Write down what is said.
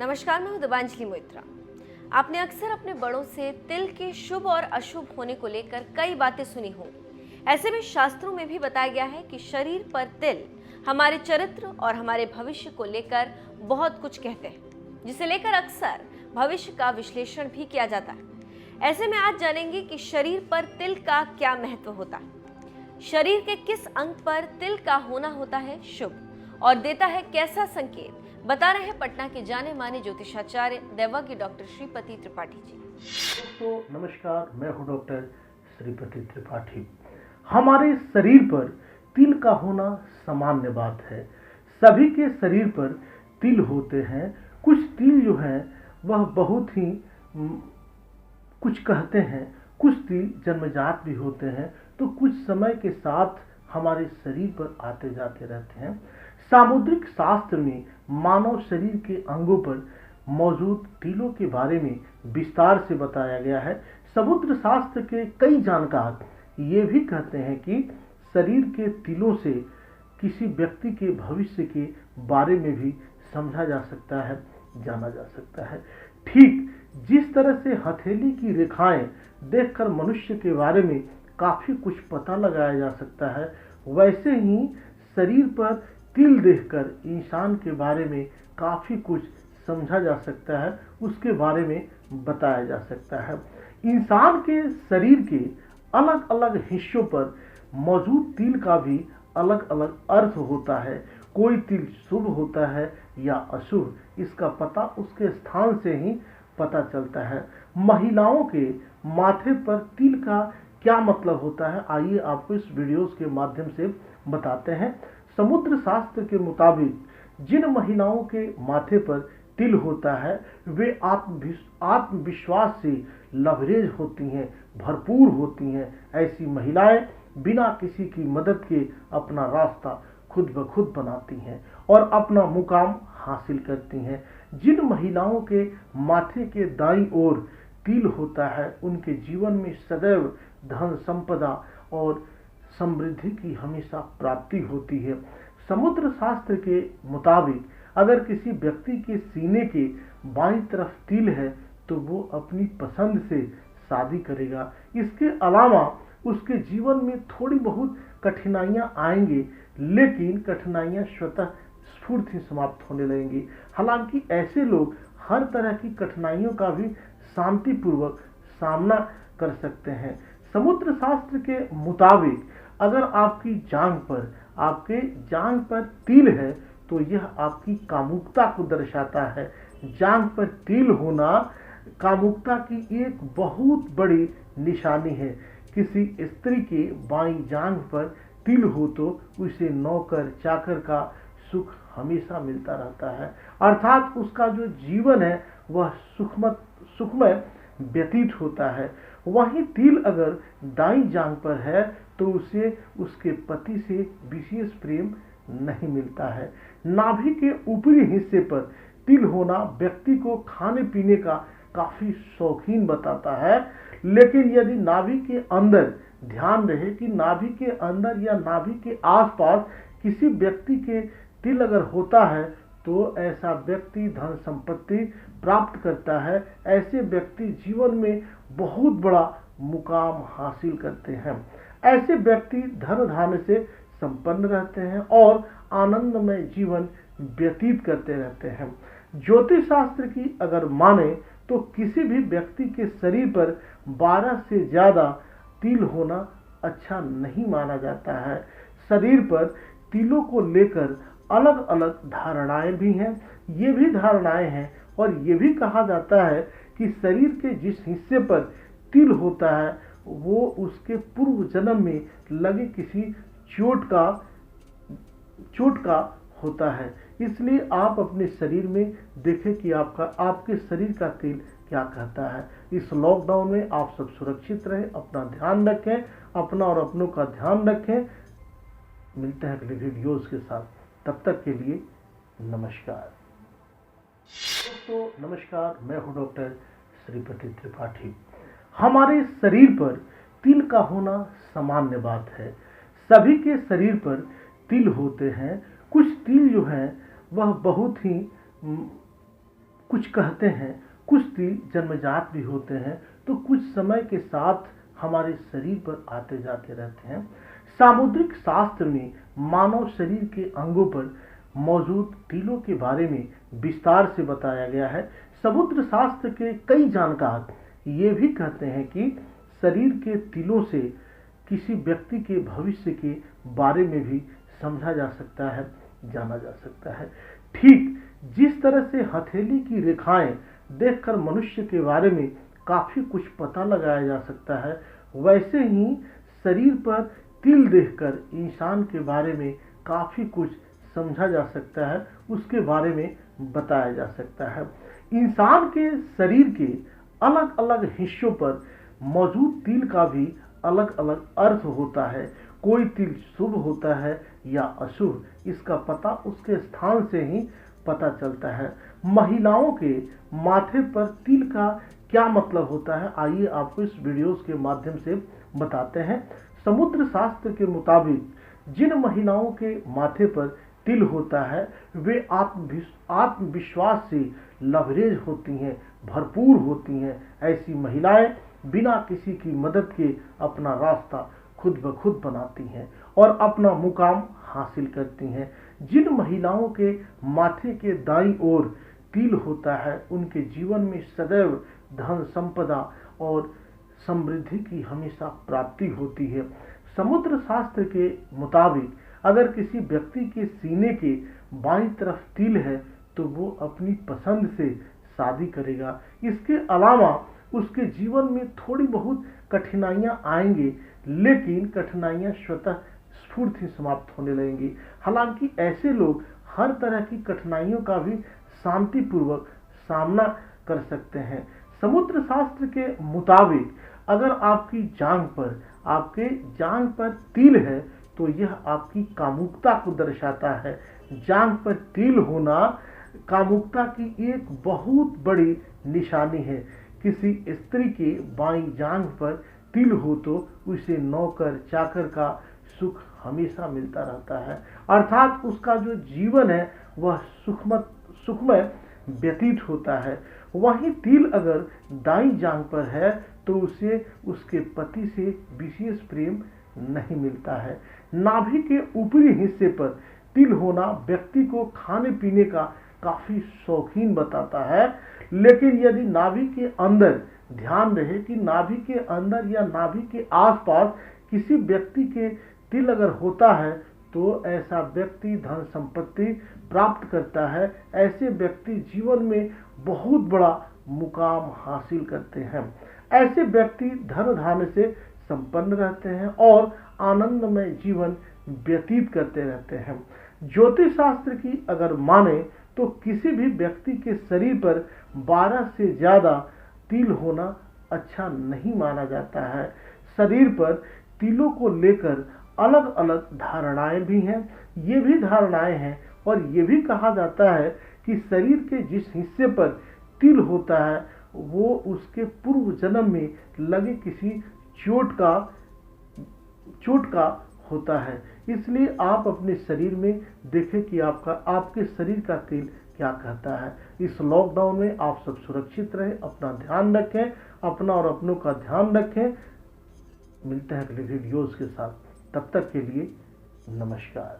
नमस्कार, मैं हूं दिबांजलि मोइत्रा। आपने अक्सर अपने बड़ों से तिल के शुभ और अशुभ होने को लेकर कई बातें सुनी होंगी। ऐसे में शास्त्रों में भी बताया गया है कि शरीर पर तिल हमारे चरित्र और हमारे भविष्य को लेकर बहुत कुछ कहते हैं, जिसे लेकर अक्सर भविष्य का विश्लेषण भी किया जाता है। ऐसे में आज जानेंगे कि शरीर पर तिल का क्या महत्व होता है, शरीर के किस अंग पर तिल का होना होता है शुभ और देता है कैसा संकेत, बता रहे हैं पटना के जाने माने ज्योतिषाचार्य दैवज्ञ डॉक्टर श्रीपति त्रिपाठी जी। दोस्तों नमस्कार, मैं हूं डॉक्टर श्रीपति त्रिपाठी। हमारे शरीर पर तिल का होना सामान्य बात है। सभी के शरीर पर तिल होते हैं। कुछ तिल जो हैं वह बहुत ही कुछ कहते हैं, कुछ तिल जन्मजात भी होते हैं, तो कुछ समय के साथ हमारे शरीर पर आते जाते रहते हैं। सामुद्रिक शास्त्र में मानव शरीर के अंगों पर मौजूद तिलों के बारे में विस्तार से बताया गया है। समुद्र शास्त्र के कई जानकार ये भी कहते हैं कि शरीर के तिलों से किसी व्यक्ति के भविष्य के बारे में भी समझा जा सकता है, जाना जा सकता है। ठीक जिस तरह से हथेली की रेखाएं देखकर मनुष्य के बारे में काफी कुछ पता लगाया जा सकता है, वैसे ही शरीर पर तिल देखकर इंसान के बारे में काफी कुछ समझा जा सकता है, उसके बारे में बताया जा सकता है। इंसान के शरीर के अलग अलग हिस्सों पर मौजूद तिल का भी अलग अलग अर्थ होता है। कोई तिल शुभ होता है या अशुभ, इसका पता उसके स्थान से ही पता चलता है। महिलाओं के माथे पर तिल का क्या मतलब होता है, आइए आपको इस वीडियोस के माध्यम से बताते हैं। समुद्र शास्त्र के मुताबिक जिन महिलाओं के माथे पर तिल होता है वे आत्मविश्वास से लबरेज होती हैं, भरपूर होती हैं। ऐसी महिलाएं बिना किसी की मदद के अपना रास्ता खुद ब खुद बनाती हैं और अपना मुकाम हासिल करती हैं। जिन महिलाओं के माथे के दाईं ओर तिल होता है उनके जीवन में सदैव धन संपदा और समृद्धि की हमेशा प्राप्ति होती है। समुद्र शास्त्र के मुताबिक अगर किसी व्यक्ति के सीने के बाईं तरफ तिल है तो वो अपनी पसंद से शादी करेगा। इसके अलावा उसके जीवन में थोड़ी बहुत कठिनाइयां आएंगी, लेकिन कठिनाइयां स्वतः स्फूर्त ही समाप्त होने लगेंगी। हालांकि ऐसे लोग हर तरह की कठिनाइयों का भी शांतिपूर्वक सामना कर सकते हैं। समुद्र शास्त्र के मुताबिक अगर आपके जांघ पर तिल है तो यह आपकी कामुकता को दर्शाता है। जांघ पर तिल होना कामुकता की एक बहुत बड़ी निशानी है। किसी स्त्री के बाईं जांघ पर तिल हो तो उसे नौकर चाकर का सुख हमेशा मिलता रहता है, अर्थात उसका जो जीवन है वह सुखमय व्यतीत होता है। वहीं तिल अगर दाईं जांघ पर है तो उसे उसके पति से विशेष प्रेम नहीं मिलता है। नाभि के ऊपरी हिस्से पर तिल होना व्यक्ति को खाने पीने का काफी शौकीन बताता है, लेकिन यदि नाभि के अंदर, ध्यान रहे कि नाभि के अंदर या नाभि के आसपास किसी व्यक्ति के तिल अगर होता है तो ऐसा व्यक्ति धन संपत्ति प्राप्त करता है। ऐसे व्यक्ति जीवन में बहुत बड़ा मुकाम हासिल करते हैं। ऐसे व्यक्ति धन धान्य से संपन्न रहते हैं और आनंदमय जीवन व्यतीत करते रहते हैं। ज्योतिष शास्त्र की अगर माने तो किसी भी व्यक्ति के शरीर पर 12 से ज्यादा तिल होना अच्छा नहीं माना जाता है। शरीर पर तिलों को लेकर अलग अलग धारणाएं भी हैं। ये भी धारणाएं हैं और ये भी कहा जाता है कि शरीर के जिस हिस्से पर तिल होता है वो उसके पूर्व जन्म में लगे किसी चोट का होता है। इसलिए आप अपने शरीर में देखें कि आपके शरीर का तिल क्या कहता है। इस लॉकडाउन में आप सब सुरक्षित रहें, अपना ध्यान रखें, अपना और अपनों का ध्यान रखें। मिलते हैं अगले वीडियोस के साथ, तब तक के लिए नमस्कार। दोस्तों नमस्कार, मैं हूं डॉक्टर श्रीपति त्रिपाठी। हमारे शरीर पर तिल का होना सामान्य बात है। सभी के शरीर पर तिल होते हैं। कुछ तिल जो हैं वह बहुत ही कुछ कहते हैं कुछ तिल जन्मजात भी होते हैं, तो कुछ समय के साथ हमारे शरीर पर आते जाते रहते हैं। सामुद्रिक शास्त्र में मानव शरीर के अंगों पर मौजूद तिलों के बारे में विस्तार से बताया गया है। समुद्र शास्त्र के कई जानकार ये भी कहते हैं कि शरीर के तिलों से किसी व्यक्ति के भविष्य के बारे में भी समझा जा सकता है, जाना जा सकता है। ठीक जिस तरह से हथेली की रेखाएं देखकर मनुष्य के बारे में काफी कुछ पता लगाया जा सकता है, वैसे ही शरीर पर तिल देखकर इंसान के बारे में काफी कुछ समझा जा सकता है, उसके बारे में बताया जा सकता है। इंसान के शरीर के अलग अलग हिस्सों पर मौजूद तिल का भी अलग अलग अर्थ होता है। कोई तिल शुभ होता है या अशुभ, इसका पता उसके स्थान से ही पता चलता है। महिलाओं के माथे पर तिल का क्या मतलब होता है, आइए आपको इस वीडियोस के माध्यम से बताते हैं। समुद्र शास्त्र के मुताबिक जिन महिलाओं के माथे पर तिल होता है वे आत्मविश्वास से लबरेज होती हैं, भरपूर होती हैं। ऐसी महिलाएं बिना किसी की मदद के अपना रास्ता खुद ब खुद बनाती हैं और अपना मुकाम हासिल करती हैं। जिन महिलाओं के माथे के दाईं ओर तिल होता है उनके जीवन में सदैव धन संपदा और समृद्धि की हमेशा प्राप्ति होती है। समुद्र शास्त्र के मुताबिक अगर किसी व्यक्ति के सीने के बाईं तरफ तिल है तो वो अपनी पसंद से शादी करेगा। इसके अलावा उसके जीवन में थोड़ी बहुत कठिनाइयां आएंगी, लेकिन कठिनाइयां स्वतः स्फूर्त ही समाप्त होने लगेंगी। हालांकि ऐसे लोग हर तरह की कठिनाइयों का भी शांतिपूर्वक सामना कर सकते हैं। समुद्र शास्त्र के मुताबिक अगर आपके जांघ पर तिल है तो यह आपकी कामुकता को दर्शाता है। जांघ पर तिल होना कामुकता की एक बहुत बड़ी निशानी है। किसी स्त्री के बाईं जांघ पर तिल हो तो उसे नौकर चाकर का सुख हमेशा मिलता रहता है, अर्थात उसका जो जीवन है वह सुखमय व्यतीत होता है। वहीं तिल अगर दाईं जांघ पर है तो उसे उसके पति से विशेष प्रेम नहीं मिलता है। नाभि के ऊपरी हिस्से पर तिल होना व्यक्ति को खाने पीने का काफी शौकीन बताता है, लेकिन यदि नाभि के अंदर, ध्यान रहे कि नाभि के अंदर या नाभि के आसपास किसी व्यक्ति के तिल अगर होता है तो ऐसा व्यक्ति धन संपत्ति प्राप्त करता है। ऐसे व्यक्ति जीवन में बहुत बड़ा मुकाम हासिल करते हैं। ऐसे व्यक्ति धन धान्य से संपन्न रहते हैं और आनंदमय जीवन व्यतीत करते रहते हैं। ज्योतिष शास्त्र की अगर माने तो किसी भी व्यक्ति के शरीर पर 12 से ज्यादा तिल होना अच्छा नहीं माना जाता है। शरीर पर तिलों को लेकर अलग अलग धारणाएं भी हैं। ये भी धारणाएं हैं और ये भी कहा जाता है कि शरीर के जिस हिस्से पर तिल होता है वो उसके पूर्व जन्म में लगे किसी चोट का होता है। इसलिए आप अपने शरीर में देखें कि आपके शरीर का तिल क्या कहता है। इस लॉकडाउन में आप सब सुरक्षित रहें, अपना ध्यान रखें, अपना और अपनों का ध्यान रखें। मिलते हैं अगले वीडियोस के साथ, तब तक के लिए नमस्कार।